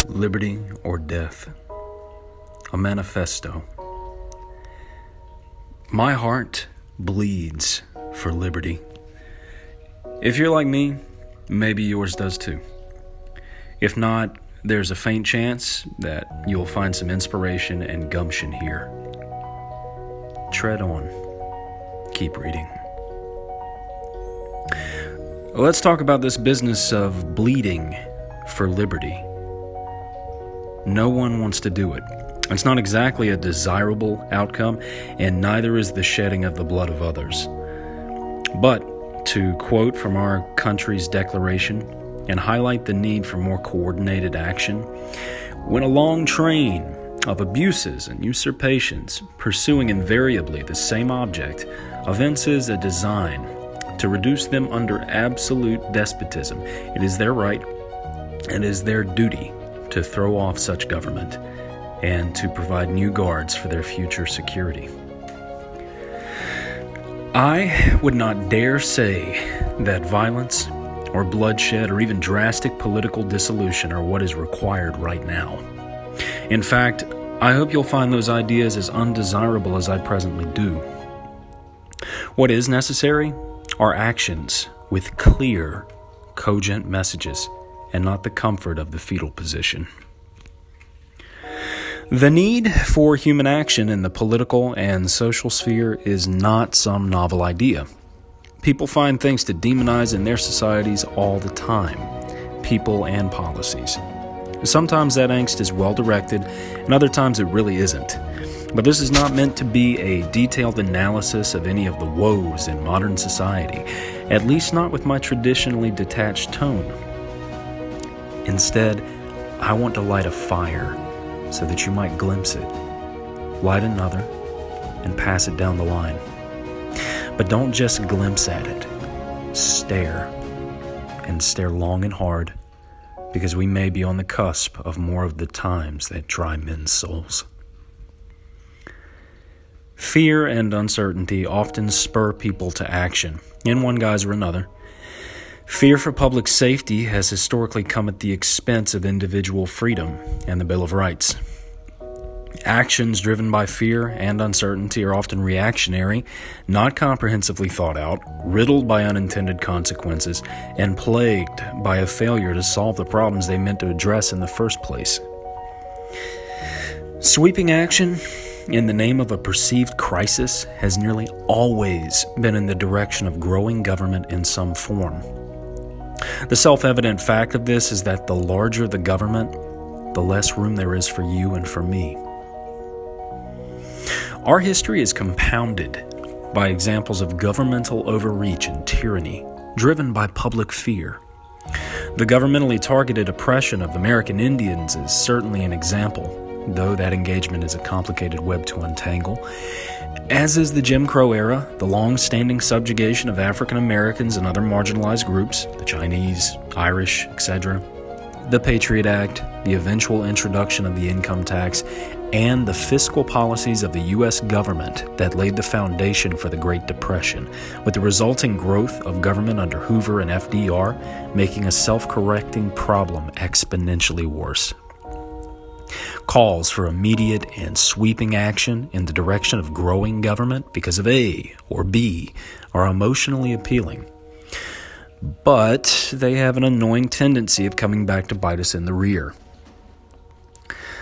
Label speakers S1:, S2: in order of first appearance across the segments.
S1: Liberty or Death, a manifesto. My heart bleeds for liberty. If you're like me, maybe yours does too. If not, there's a faint chance that you'll find some inspiration and gumption here. Tread on. Keep reading. Let's talk about this business of bleeding for liberty. No one wants to do it. It's not exactly a desirable outcome, and neither is the shedding of the blood of others. But, to quote from our country's declaration and highlight the need for more coordinated action, when a long train of abuses and usurpations pursuing invariably the same object evinces a design to reduce them under absolute despotism, it is their right and is their duty to throw off such government and to provide new guards for their future security. I would not dare say that violence or bloodshed or even drastic political dissolution are what is required right now. In fact, I hope you'll find those ideas as undesirable as I presently do. What is necessary are actions with clear, cogent messages, and not the comfort of the fetal position. The need for human action in the political and social sphere is not some novel idea. People find things to demonize in their societies all the time, people and policies. Sometimes that angst is well-directed, and other times it really isn't. But this is not meant to be a detailed analysis of any of the woes in modern society, at least not with my traditionally detached tone. Instead, I want to light a fire so that you might glimpse it, light another, and pass it down the line. But don't just glimpse at it. Stare, and stare long and hard, because we may be on the cusp of more of the times that dry men's souls. Fear and uncertainty often spur people to action, in one guise or another. Fear for public safety has historically come at the expense of individual freedom and the Bill of Rights. Actions driven by fear and uncertainty are often reactionary, not comprehensively thought out, riddled by unintended consequences, and plagued by a failure to solve the problems they meant to address in the first place. Sweeping action in the name of a perceived crisis has nearly always been in the direction of growing government in some form. The self-evident fact of this is that the larger the government, the less room there is for you and for me. Our history is compounded by examples of governmental overreach and tyranny driven by public fear. The governmentally targeted oppression of American Indians is certainly an example, though that engagement is a complicated web to untangle. As is the Jim Crow era, the long-standing subjugation of African Americans and other marginalized groups, the Chinese, Irish, etc., the Patriot Act, the eventual introduction of the income tax, and the fiscal policies of the U.S. government that laid the foundation for the Great Depression, with the resulting growth of government under Hoover and FDR making a self-correcting problem exponentially worse. Calls for immediate and sweeping action in the direction of growing government because of A or B are emotionally appealing. But they have an annoying tendency of coming back to bite us in the rear.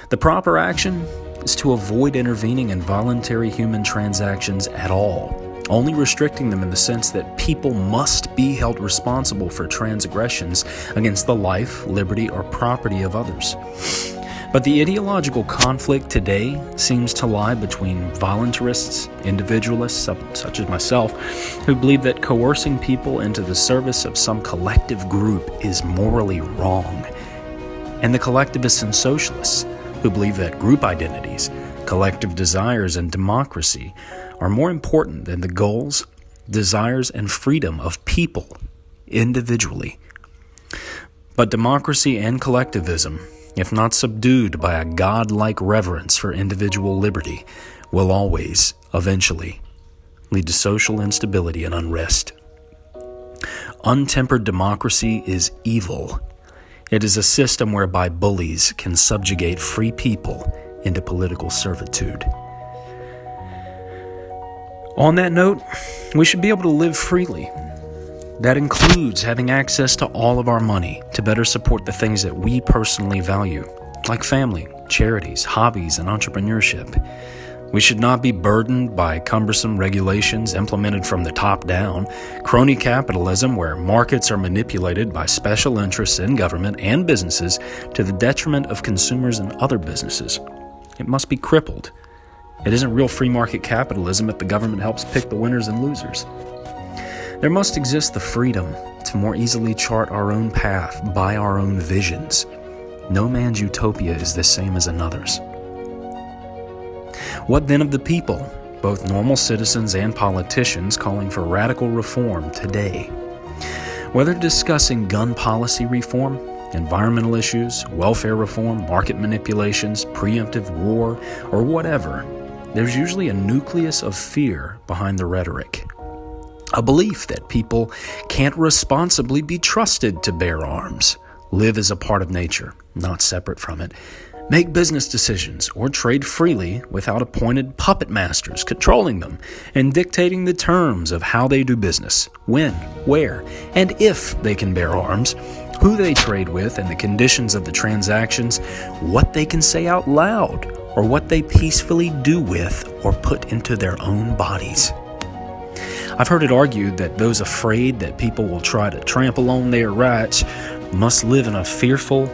S1: The proper action is to avoid intervening in voluntary human transactions at all, only restricting them in the sense that people must be held responsible for transgressions against the life, liberty, or property of others. But the ideological conflict today seems to lie between voluntarists, individualists, such as myself, who believe that coercing people into the service of some collective group is morally wrong, and the collectivists and socialists, who believe that group identities, collective desires, and democracy are more important than the goals, desires, and freedom of people individually. But democracy and collectivism, if not subdued by a godlike reverence for individual liberty, will always, eventually, lead to social instability and unrest. Untempered democracy is evil, It is a system whereby bullies can subjugate free people into political servitude. On that note, we should be able to live freely. That includes having access to all of our money to better support the things that we personally value, like family, charities, hobbies, and entrepreneurship. We should not be burdened by cumbersome regulations implemented from the top down, crony capitalism where markets are manipulated by special interests in government and businesses to the detriment of consumers and other businesses. It must be crippled. It isn't real free market capitalism if the government helps pick the winners and losers. There must exist the freedom to more easily chart our own path by our own visions. No man's utopia is the same as another's. What then of the people, both normal citizens and politicians calling for radical reform today? Whether discussing gun policy reform, environmental issues, welfare reform, market manipulations, preemptive war, or whatever, there's usually a nucleus of fear behind the rhetoric. A belief that people can't responsibly be trusted to bear arms, live as a part of nature, not separate from it, make business decisions, or trade freely without appointed puppet masters controlling them and dictating the terms of how they do business, when, where, and if they can bear arms, who they trade with and the conditions of the transactions, what they can say out loud, or what they peacefully do with or put into their own bodies. I've heard it argued that those afraid that people will try to trample on their rights must live in a fearful,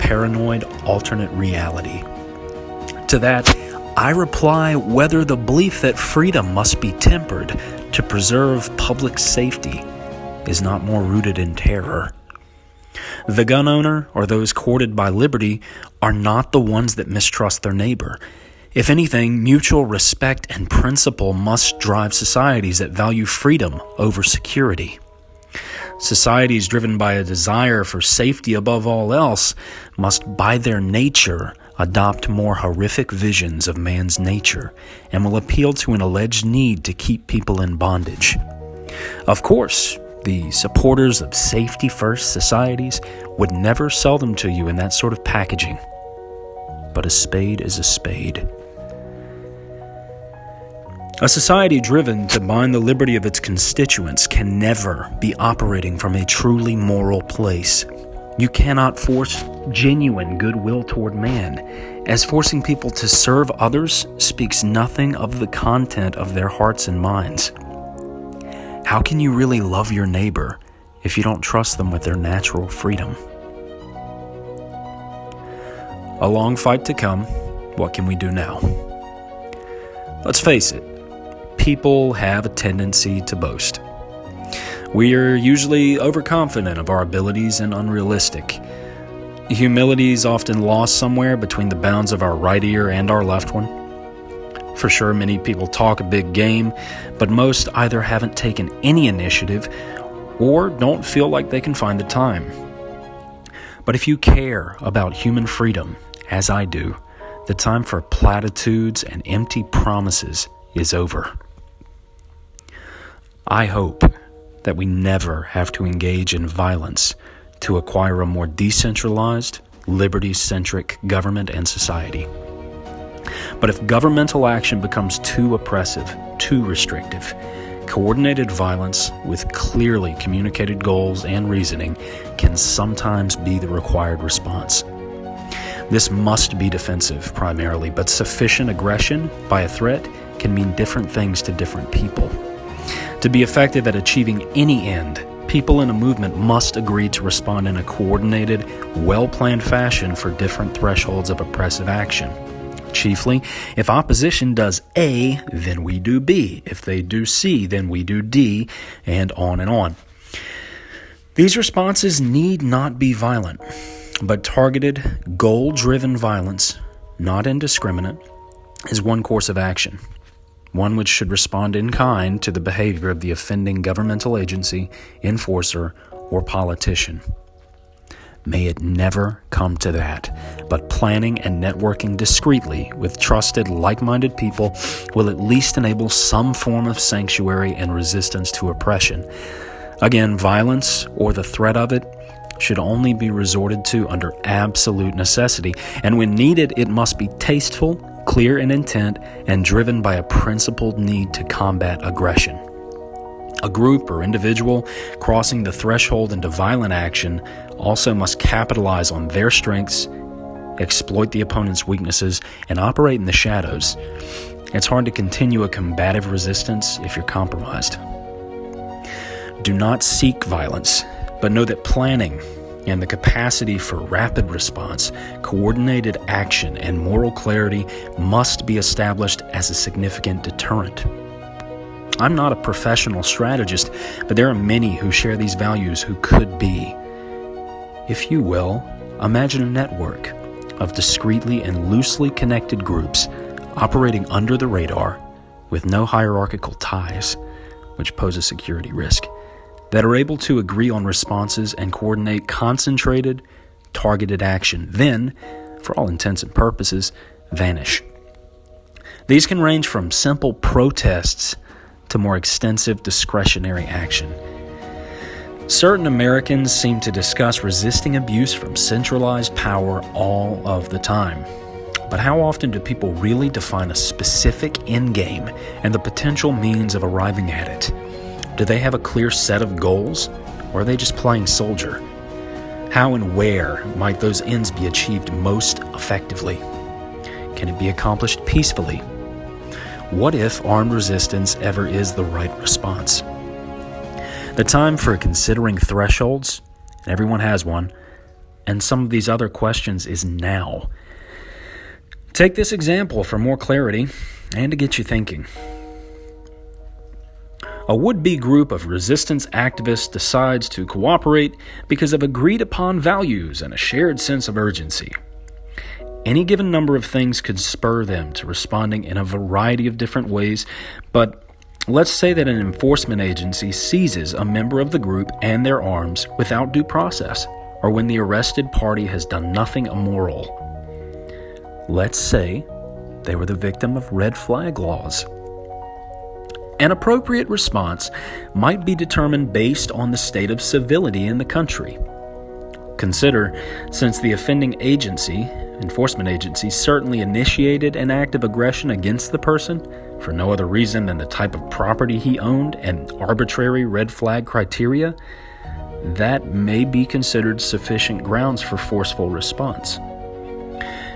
S1: paranoid alternate reality. To that, I reply whether the belief that freedom must be tempered to preserve public safety is not more rooted in terror. The gun owner or those courted by liberty are not the ones that mistrust their neighbor. If anything, mutual respect and principle must drive societies that value freedom over security. Societies driven by a desire for safety above all else must, by their nature, adopt more horrific visions of man's nature and will appeal to an alleged need to keep people in bondage. Of course, the supporters of safety-first societies would never sell them to you in that sort of packaging. But a spade is a spade. A society driven to bind the liberty of its constituents can never be operating from a truly moral place. You cannot force genuine goodwill toward man, as forcing people to serve others speaks nothing of the content of their hearts and minds. How can you really love your neighbor if you don't trust them with their natural freedom? A long fight to come. What can we do now? Let's face it. People have a tendency to boast. We are usually overconfident of our abilities and unrealistic. Humility is often lost somewhere between the bounds of our right ear and our left one. For sure, many people talk a big game, but most either haven't taken any initiative or don't feel like they can find the time. But if you care about human freedom, as I do, the time for platitudes and empty promises is over. I hope that we never have to engage in violence to acquire a more decentralized, liberty-centric government and society. But if governmental action becomes too oppressive, too restrictive, coordinated violence with clearly communicated goals and reasoning can sometimes be the required response. This must be defensive primarily, but sufficient aggression by a threat can mean different things to different people. To be effective at achieving any end, people in a movement must agree to respond in a coordinated, well-planned fashion for different thresholds of oppressive action. Chiefly, if opposition does A, then we do B. If they do C, then we do D, and on and on. These responses need not be violent, but targeted, goal-driven violence, not indiscriminate, is one course of action. One which should respond in kind to the behavior of the offending governmental agency, enforcer, or politician. May it never come to that, but planning and networking discreetly with trusted, like-minded people will at least enable some form of sanctuary and resistance to oppression. Again, violence, or the threat of it, should only be resorted to under absolute necessity, and when needed, it must be tasteful, clear in intent, and driven by a principled need to combat aggression. A group or individual crossing the threshold into violent action also must capitalize on their strengths, exploit the opponent's weaknesses, and operate in the shadows. It's hard to continue a combative resistance if you're compromised. Do not seek violence, but know that planning and the capacity for rapid response, coordinated action, and moral clarity must be established as a significant deterrent. I'm not a professional strategist, but there are many who share these values who could be. If you will, imagine a network of discreetly and loosely connected groups operating under the radar with no hierarchical ties, which pose a security risk, that are able to agree on responses and coordinate concentrated, targeted action, then, for all intents and purposes, vanish. These can range from simple protests to more extensive discretionary action. Certain Americans seem to discuss resisting abuse from centralized power all of the time. But how often do people really define a specific endgame and the potential means of arriving at it? Do they have a clear set of goals, or are they just playing soldier? How and where might those ends be achieved most effectively? Can it be accomplished peacefully? What if armed resistance ever is the right response? The time for considering thresholds, and everyone has one, and some of these other questions is now. Take this example for more clarity and to get you thinking. A would-be group of resistance activists decides to cooperate because of agreed-upon values and a shared sense of urgency. Any given number of things could spur them to responding in a variety of different ways, but let's say that an enforcement agency seizes a member of the group and their arms without due process, or when the arrested party has done nothing immoral. Let's say they were the victim of red flag laws. An appropriate response might be determined based on the state of civility in the country. Consider, since the offending enforcement agency certainly initiated an act of aggression against the person for no other reason than the type of property he owned and arbitrary red flag criteria, that may be considered sufficient grounds for forceful response.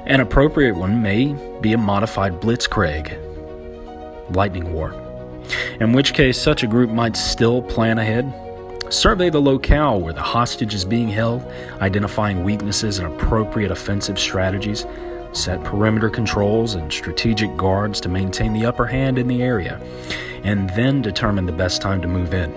S1: An appropriate one may be a modified blitzkrieg, lightning war, in which case such a group might still plan ahead, survey the locale where the hostage is being held, identifying weaknesses and appropriate offensive strategies, set perimeter controls and strategic guards to maintain the upper hand in the area, and then determine the best time to move in.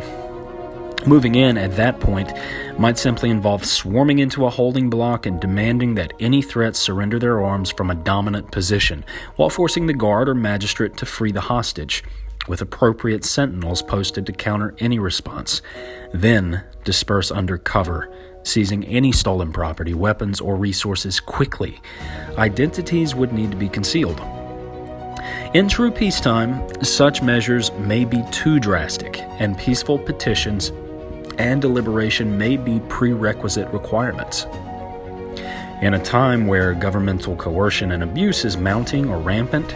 S1: Moving in at that point might simply involve swarming into a holding block and demanding that any threats surrender their arms from a dominant position, while forcing the guard or magistrate to free the hostage, with appropriate sentinels posted to counter any response. Then disperse under cover, seizing any stolen property, weapons, or resources quickly. Identities would need to be concealed. In true peacetime, such measures may be too drastic, and peaceful petitions and deliberation may be prerequisite requirements. In a time where governmental coercion and abuse is mounting or rampant,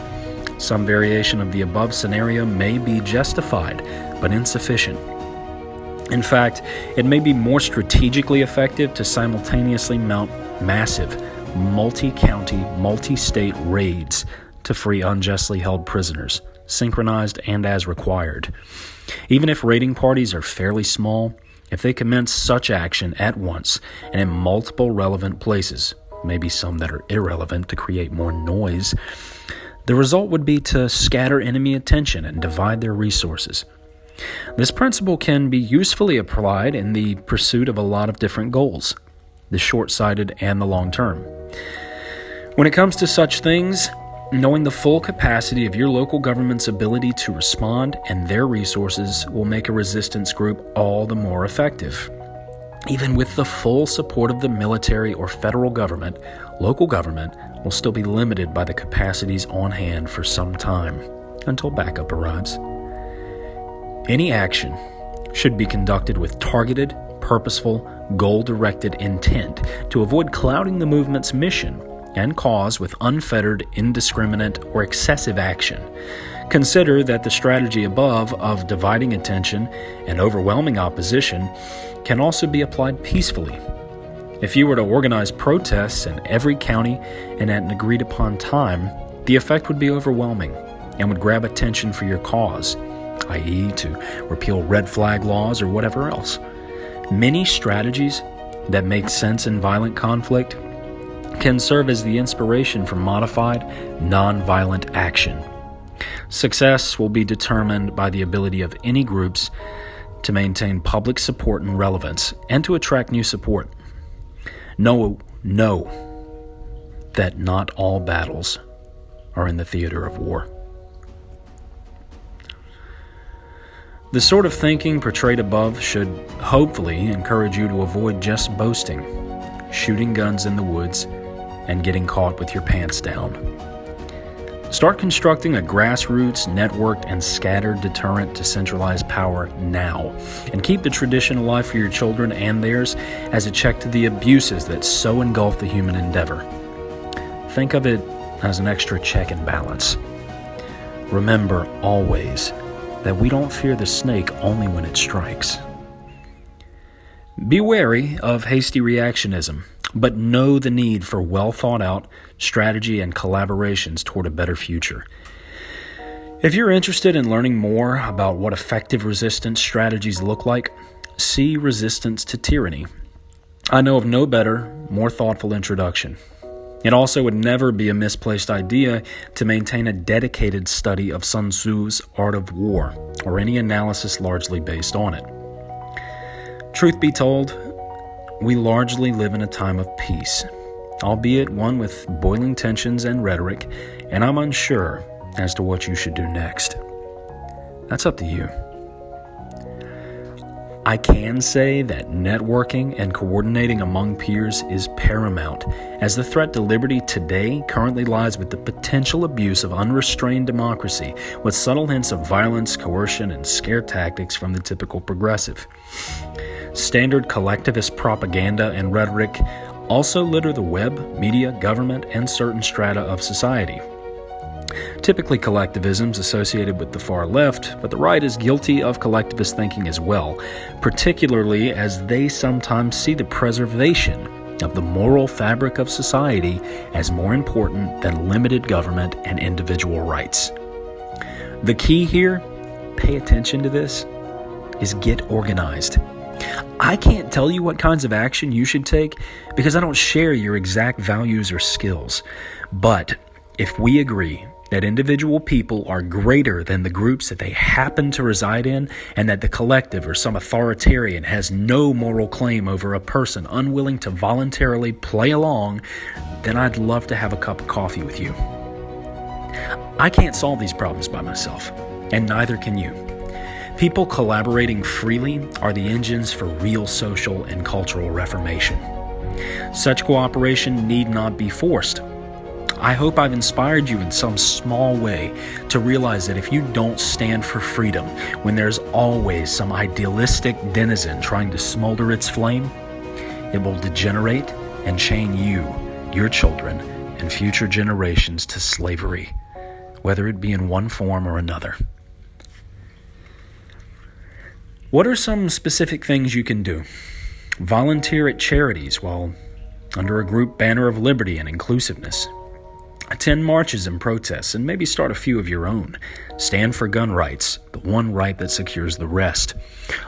S1: some variation of the above scenario may be justified, but insufficient. In fact, it may be more strategically effective to simultaneously mount massive, multi-county, multi-state raids to free unjustly held prisoners, synchronized and as required. Even if raiding parties are fairly small, if they commence such action at once and in multiple relevant places, maybe some that are irrelevant to create more noise, the result would be to scatter enemy attention and divide their resources. This principle can be usefully applied in the pursuit of a lot of different goals, the short-sighted and the long-term. When it comes to such things, knowing the full capacity of your local government's ability to respond and their resources will make a resistance group all the more effective. Even with the full support of the military or federal government, local government will still be limited by the capacities on hand for some time, until backup arrives. Any action should be conducted with targeted, purposeful, goal-directed intent to avoid clouding the movement's mission and cause with unfettered, indiscriminate, or excessive action. Consider that the strategy above of dividing attention and overwhelming opposition can also be applied peacefully. If you were to organize protests in every county and at an agreed-upon time, the effect would be overwhelming and would grab attention for your cause, i.e. to repeal red flag laws or whatever else. Many strategies that make sense in violent conflict can serve as the inspiration for modified, non-violent action. Success will be determined by the ability of any groups to maintain public support and relevance and to attract new support. Know that not all battles are in the theater of war. The sort of thinking portrayed above should hopefully encourage you to avoid just boasting, shooting guns in the woods, and getting caught with your pants down. Start constructing a grassroots, networked, and scattered deterrent to centralized power now, and keep the tradition alive for your children and theirs as a check to the abuses that so engulf the human endeavor. Think of it as an extra check and balance. Remember always that we don't fear the snake only when it strikes. Be wary of hasty reactionism, but know the need for well-thought-out strategy and collaborations toward a better future. If you're interested in learning more about what effective resistance strategies look like, see Resistance to Tyranny. I know of no better, more thoughtful introduction. It also would never be a misplaced idea to maintain a dedicated study of Sun Tzu's Art of War, or any analysis largely based on it. Truth be told, we largely live in a time of peace, albeit one with boiling tensions and rhetoric, and I'm unsure as to what you should do next. That's up to you. I can say that networking and coordinating among peers is paramount, as the threat to liberty today currently lies with the potential abuse of unrestrained democracy, with subtle hints of violence, coercion, and scare tactics from the typical progressive. Standard collectivist propaganda and rhetoric also litter the web, media, government, and certain strata of society. Typically collectivism is associated with the far left, but the right is guilty of collectivist thinking as well, particularly as they sometimes see the preservation of the moral fabric of society as more important than limited government and individual rights. The key here, pay attention to this, is get organized. I can't tell you what kinds of action you should take because I don't share your exact values or skills. But if we agree that individual people are greater than the groups that they happen to reside in, and that the collective or some authoritarian has no moral claim over a person unwilling to voluntarily play along, then I'd love to have a cup of coffee with you. I can't solve these problems by myself, and neither can you. People collaborating freely are the engines for real social and cultural reformation. Such cooperation need not be forced. I hope I've inspired you in some small way to realize that if you don't stand for freedom when there's always some idealistic denizen trying to smolder its flame, it will degenerate and chain you, your children, and future generations to slavery, whether it be in one form or another. What are some specific things you can do? Volunteer at charities while under a group banner of liberty and inclusiveness. Attend marches and protests, and maybe start a few of your own. Stand for gun rights, the one right that secures the rest.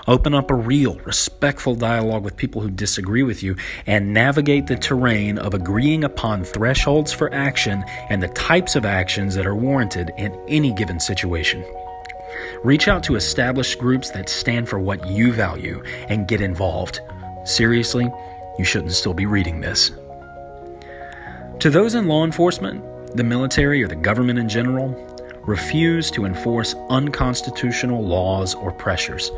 S1: Open up a real, respectful dialogue with people who disagree with you, and navigate the terrain of agreeing upon thresholds for action and the types of actions that are warranted in any given situation. Reach out to established groups that stand for what you value and get involved. Seriously, you shouldn't still be reading this. To those in law enforcement, the military, or the government in general, refuse to enforce unconstitutional laws or pressures.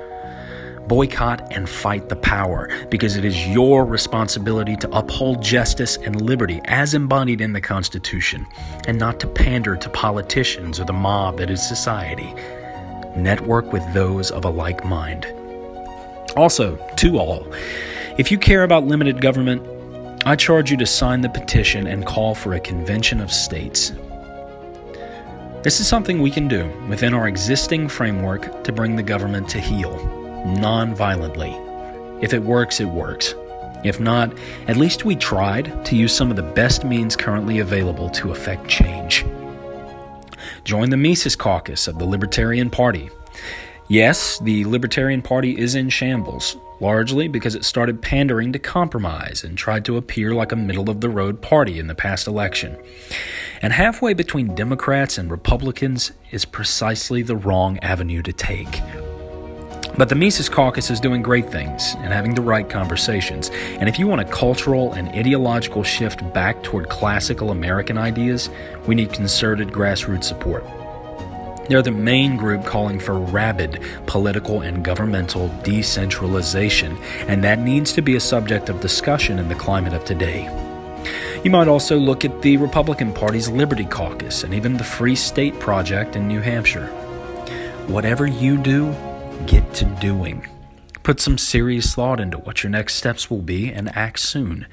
S1: Boycott and fight the power, because it is your responsibility to uphold justice and liberty as embodied in the Constitution, and not to pander to politicians or the mob that is society. Network with those of a like mind. Also, to all, if you care about limited government, I charge you to sign the petition and call for a convention of states. This is something we can do within our existing framework to bring the government to heel, non-violently. If it works, it works. If not, at least we tried to use some of the best means currently available to effect change. Join the Mises Caucus of the Libertarian Party. Yes, the Libertarian Party is in shambles, largely because it started pandering to compromise and tried to appear like a middle-of-the-road party in the past election. And halfway between Democrats and Republicans is precisely the wrong avenue to take. But the Mises Caucus is doing great things and having the right conversations. And if you want a cultural and ideological shift back toward classical American ideas, we need concerted grassroots support. They're the main group calling for rabid political and governmental decentralization, and that needs to be a subject of discussion in the climate of today. You might also look at the Republican Party's Liberty Caucus and even the Free State Project in New Hampshire. Whatever you do, get to doing. Put some serious thought into what your next steps will be and act soon.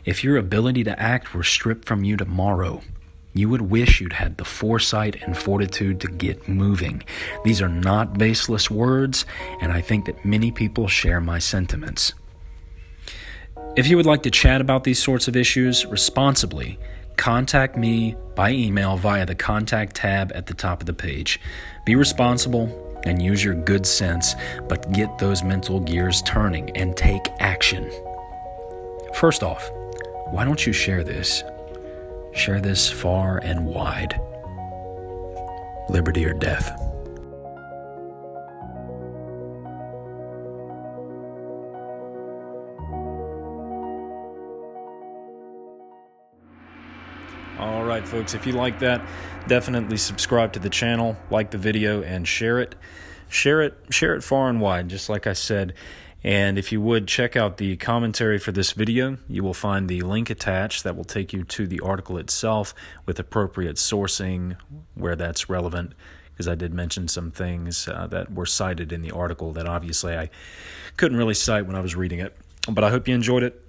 S1: If your ability to act were stripped from you tomorrow, you would wish you'd had the foresight and fortitude to get moving. These are not baseless words, and I think that many people share my sentiments. If you would like to chat about these sorts of issues responsibly, contact me by email via the contact tab at the top of the page. Be responsible and use your good sense, but get those mental gears turning and take action. First off, why don't you share this? Share this far and wide. Liberty or death. All right, folks, if you like that, definitely subscribe to the channel, like the video, and share it. Share it far and wide, just like I said. And if you would, check out the commentary for this video. You will find the link attached that will take you to the article itself with appropriate sourcing where that's relevant, because I did mention some things that were cited in the article that obviously I couldn't really cite when I was reading it. But I hope you enjoyed it.